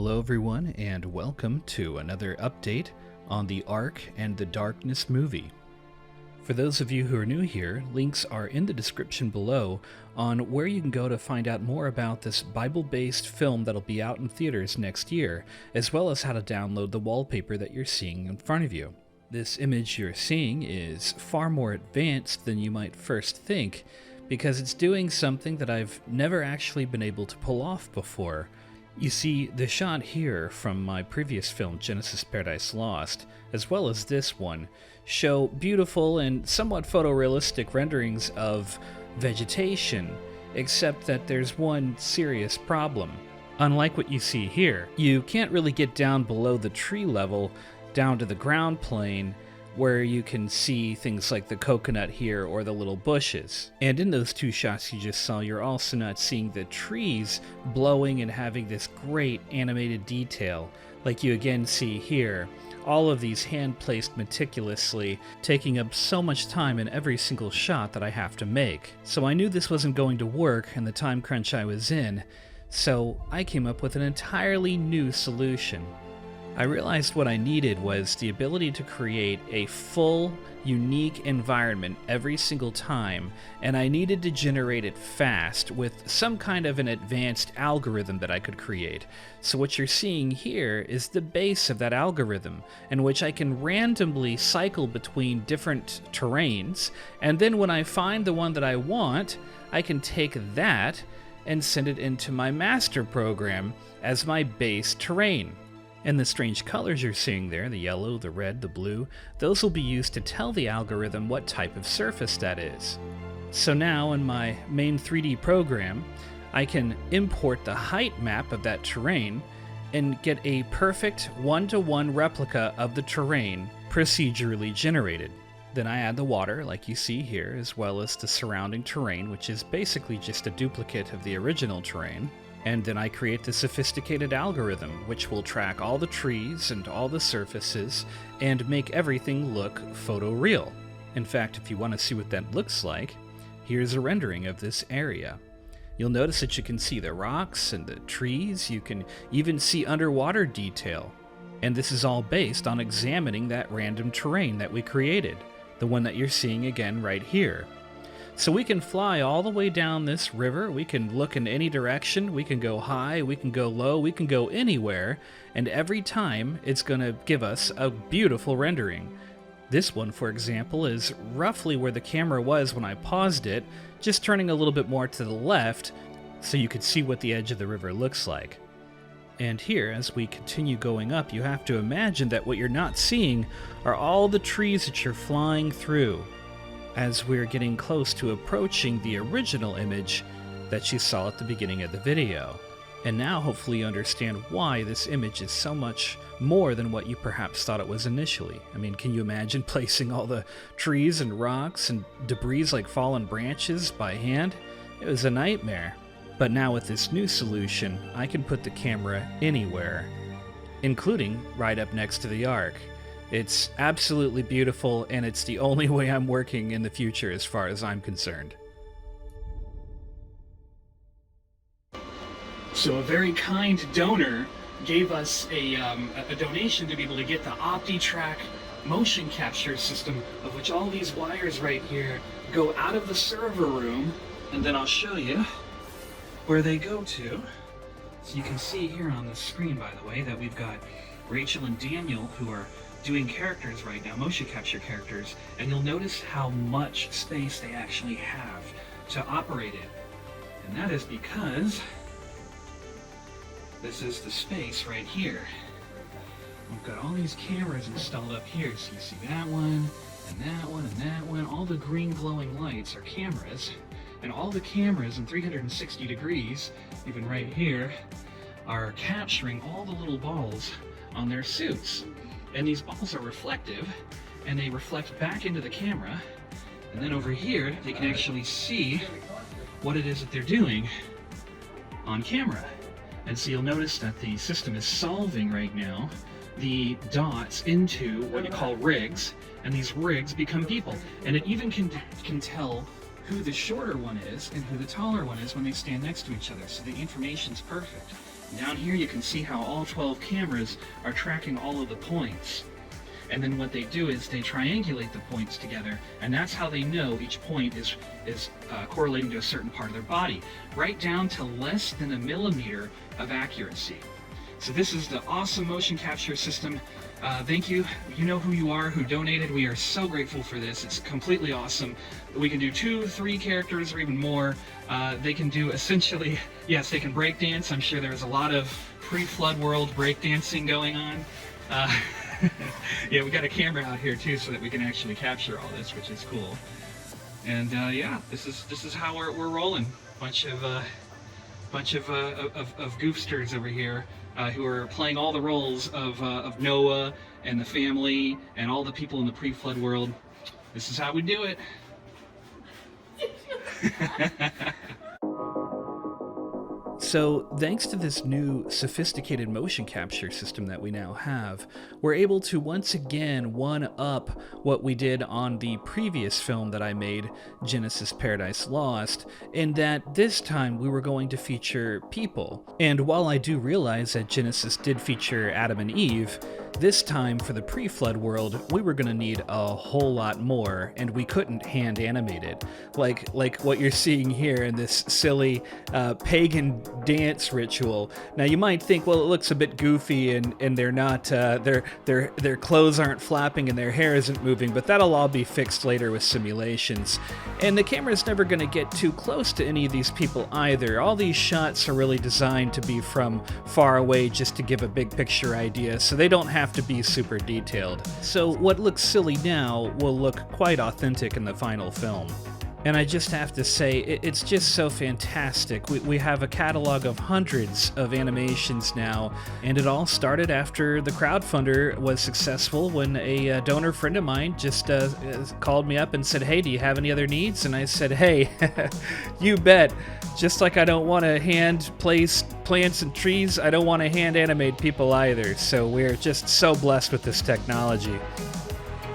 Hello everyone, and welcome to another update on the Ark and the Darkness movie. For those of you who are new here, links are in the description below on where you can go to find out more about this Bible-based film that'll be out in theaters next year, as well as how to download the wallpaper that you're seeing in front of you. This image you're seeing is far more advanced than you might first think, because it's doing something that I've never actually been able to pull off before. You see, the shot here from my previous film, Genesis Paradise Lost, as well as this one, show beautiful and somewhat photorealistic renderings of vegetation, except that there's one serious problem. Unlike what you see here, you can't really get down below the tree level, down to the ground plane, where you can see things like the coconut here or the little bushes. And in those two shots you just saw, you're also not seeing the trees blowing and having this great animated detail like you again see here. All of these hand-placed meticulously, taking up so much time in every single shot that I have to make. So I knew this wasn't going to work in the time crunch I was in, so I came up with an entirely new solution. I realized what I needed was the ability to create a full, unique environment every single time, and I needed to generate it fast with some kind of an advanced algorithm that I could create. So what you're seeing here is the base of that algorithm, in which I can randomly cycle between different terrains, and then when I find the one that I want, I can take that and send it into my master program as my base terrain. And the strange colors you're seeing there, the yellow, the red, the blue, those will be used to tell the algorithm what type of surface that is. So now in my main 3D program, I can import the height map of that terrain and get a perfect one-to-one replica of the terrain procedurally generated. Then I add the water, like you see here, as well as the surrounding terrain, which is basically just a duplicate of the original terrain. And then I create the sophisticated algorithm, which will track all the trees and all the surfaces and make everything look photoreal. In fact, if you want to see what that looks like, here's a rendering of this area. You'll notice that you can see the rocks and the trees. You can even see underwater detail. And this is all based on examining that random terrain that we created, the one that you're seeing again right here. So we can fly all the way down this river, we can look in any direction, we can go high, we can go low, we can go anywhere, and every time it's going to give us a beautiful rendering. This one, for example, is roughly where the camera was when I paused it, just turning a little bit more to the left so you could see what the edge of the river looks like. And here, as we continue going up, you have to imagine that what you're not seeing are all the trees that you're flying through, as we're getting close to approaching the original image that you saw at the beginning of the video. And now hopefully you understand why this image is so much more than what you perhaps thought it was initially. I mean, can you imagine placing all the trees and rocks and debris like fallen branches by hand? It was a nightmare. But now with this new solution, I can put the camera anywhere, including right up next to the Ark. It's absolutely beautiful, and it's the only way I'm working in the future as far as I'm concerned. So a very kind donor gave us a donation to be able to get the OptiTrack motion capture system, of which all these wires right here go out of the server room, and then I'll show you where they go to. So you can see here on the screen, by the way, that we've got Rachel and Daniel who are doing characters right now, motion capture characters, and you'll notice how much space they actually have to operate in. And that is because this is the space right here. We've got all these cameras installed up here, so you see that one, and that one, and that one. All the green glowing lights are cameras, and all the cameras in 360 degrees, even right here, are capturing all the little balls on their suits. And these balls are reflective, and they reflect back into the camera, and then over here they can actually see what it is that they're doing on camera. And so you'll notice that the system is solving right now the dots into what you call rigs, and these rigs become people. And it even can tell who the shorter one is and who the taller one is when they stand next to each other, so the information's perfect. Down here you can see how all 12 cameras are tracking all of the points. And then what they do is they triangulate the points together, and that's how they know each point is correlating to a certain part of their body, right down to less than a millimeter of accuracy. So this is the awesome motion capture system. Thank you. You know who you are, who donated. We are so grateful for this. It's completely awesome. We can do 2, 3 characters or even more. They can do essentially, yes, they can break dance. I'm sure there was a lot of pre-flood world breakdancing going on. Yeah, we got a camera out here too, so that we can actually capture all this, which is cool. And yeah, this is how we're rolling. Bunch of goofsters over here who are playing all the roles of Noah and the family and all the people in the pre-flood world. This is how we do it. So, thanks to this new sophisticated motion capture system that we now have, we're able to once again one-up what we did on the previous film that I made, Genesis Paradise Lost, in that this time we were going to feature people. And while I do realize that Genesis did feature Adam and Eve, this time for the pre-flood world, we were going to need a whole lot more, and we couldn't hand animate it. Like what you're seeing here in this silly pagan dance ritual. Now you might think, well, it looks a bit goofy and they're not, their clothes aren't flapping and their hair isn't moving, but that'll all be fixed later with simulations. And the camera's never going to get too close to any of these people either. All these shots are really designed to be from far away just to give a big picture idea, so they don't have to be super detailed. So what looks silly now will look quite authentic in the final film. And I just have to say, it's just so fantastic. We have a catalog of hundreds of animations now, and it all started after the crowdfunder was successful when a donor friend of mine just called me up and said, hey, do you have any other needs? And I said, hey, you bet. Just like I don't want to hand place plants and trees, I don't want to hand animate people either. So we're just so blessed with this technology.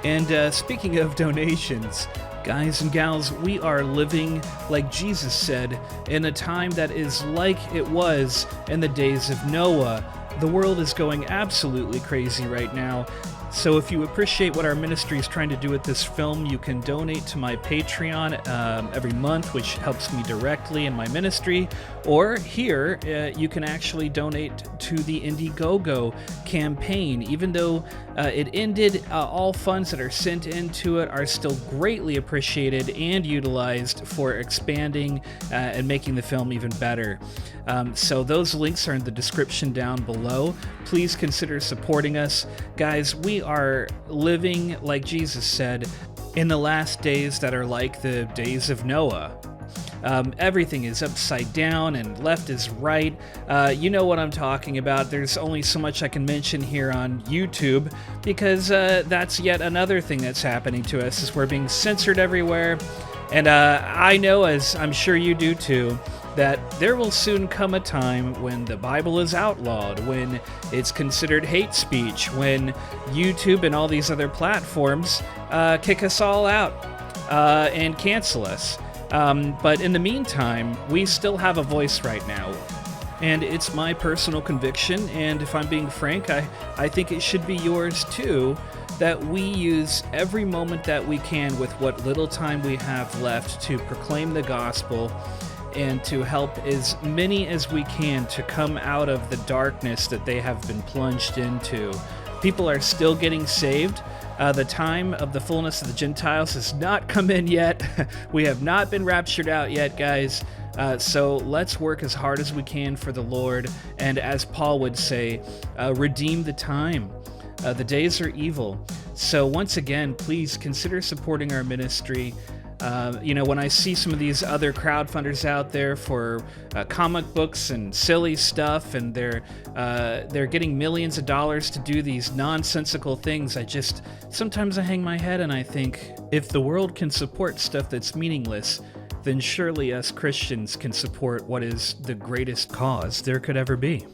And speaking of donations, guys and gals, we are living, like Jesus said, in a time that is like it was in the days of Noah. The world is going absolutely crazy right now. So if you appreciate what our ministry is trying to do with this film, you can donate to my Patreon every month, which helps me directly in my ministry. Or here, you can actually donate to the Indiegogo campaign. Even though it ended, all funds that are sent into it are still greatly appreciated and utilized for expanding and making the film even better. So those links are in the description down below. Please consider supporting us. Guys, we are living, like Jesus said, in the last days that are like the days of Noah. Everything is upside down and left is right. You know what I'm talking about. There's only so much I can mention here on YouTube because that's yet another thing that's happening to us is we're being censored everywhere. And I know, as I'm sure you do too, that there will soon come a time when the Bible is outlawed, when it's considered hate speech, when YouTube and all these other platforms kick us all out and cancel us. But in the meantime, we still have a voice right now. And it's my personal conviction, and if I'm being frank, I think it should be yours too, that we use every moment that we can with what little time we have left to proclaim the gospel and to help as many as we can to come out of the darkness that they have been plunged into. People are still getting saved. The time of the fullness of the Gentiles has not come in yet. We have not been raptured out yet, guys. So let's work as hard as we can for the Lord. And as Paul would say, redeem the time. The days are evil. So once again, please consider supporting our ministry. When I see some of these other crowdfunders out there for comic books and silly stuff, and they're getting millions of dollars to do these nonsensical things, sometimes I hang my head and I think, if the world can support stuff that's meaningless, then surely us Christians can support what is the greatest cause there could ever be.